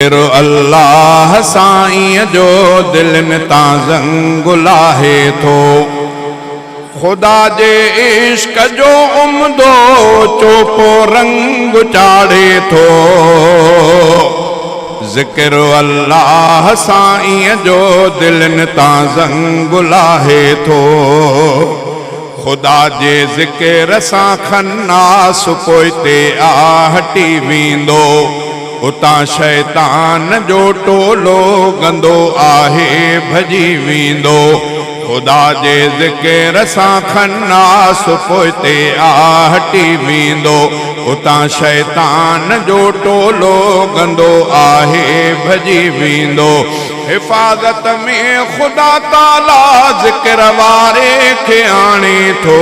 ज़िक्र अल्लाह साईं जो दिलनि तां ज़ंग लाहे थो। खुदा जे इश्क जो उम्दो चोपो रंग चाढ़े थो। ज़िक्र अल्लाह साईं जो दिलनि तां ज़ंग लाहे थो। खुदा जे ज़िक्र सां खन्नास पोइते आहटी वेंदो। उतां शैतान जो टोलो गंदो आहे भॼी वेंदो। खुदा जे ज़िक्र सां खन्नास पोइते आहटी वेंदो। उतां शैतान जो टोलो गंदो आहे भॼी वेंदो। हिफ़ाज़त में खुदा ताला ज़िक्र वारे खे आणे थो।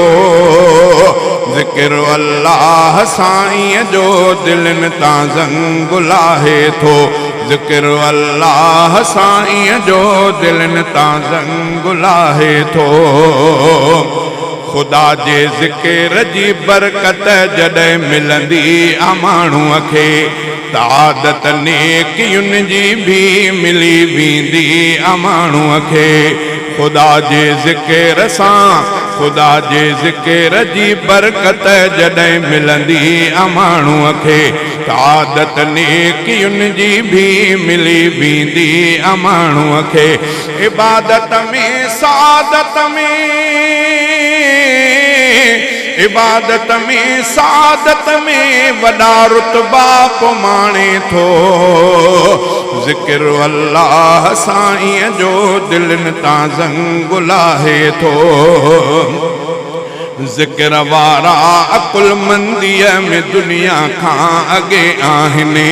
ज़िक्र अल्लाह साईं जो दिलनि तां ज़ंग लाहे थो। ज़िक्र अल्लाह साईं जो दिलनि तां ज़ंग लाहे थो। खुदा जे ज़िक्र जी बरकत जॾहिं मिलंदी आ माण्हूअ खे, त आदत नेकियुनि जी भी मिली वेंदी आ माण्हूअ खे। खुदा जे ज़िक्र सां, खुदा जे ज़िक्र जी बरकत जॾहिं मिलंदी आ माण्हूअ खे, त आदत नेकियुनि जी भी मिली वेंदी आ माण्हूअ खे। इबादत में सादत इबादत में सादत में वॾा रुतबा माणे थो। ज़िक्र अल्लाह साईं जो दिलनि तां ज़ंग लाहे थो। ज़िक्र वारा अकुलमंदीअ में दुनिया खां अॻे आहिनि।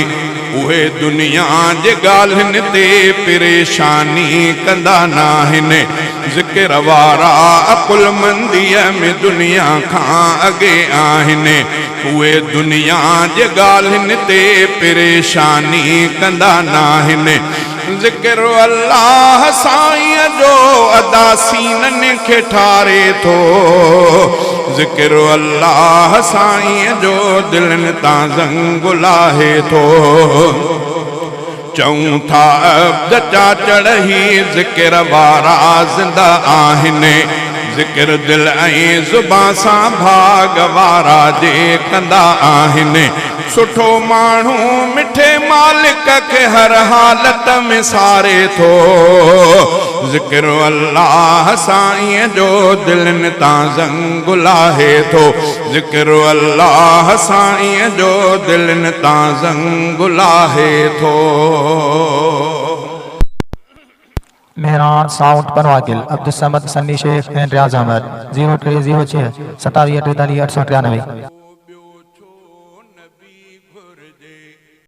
उहे दुनिया जे ॻाल्हियुनि ते परेशानी कंदा नाहिनि। ज़िक्र वारा अकुलमंदीअ में दुनिया खां अॻे आहिनि। उहे दुनिया जे ॻाल्हियुनि ते परेशानी कंदा नाहिनि। ज़िक्र अल्लाह साईं जो अदा सीननि खे ठारे थो। ज़िक्र अल्लाह साईं जो दिलनि तां ज़ंग लाहे थो। चऊं था अब्द चाचड़ ही ज़िक्र वारा ज़िंदा आहिनि। ज़िक्र दिल ऐं ज़ुबान सां भाग वारा जे कंदा आहिनि। सुठो माण्हू मिठे मालिक खे हर हालत में सारे थो। ज़िक्र अल्लाह साईं जो दिलनि तां ज़ंग लाहे थो। ज़िक्र अल्लाह साईं जो दिलनि तां ज़ंग लाहे थो। मेहरान साउंड पनवाकिल अब्दुल समद सन्नी शेख एंड रियाज अहमद 0306 27 43 893।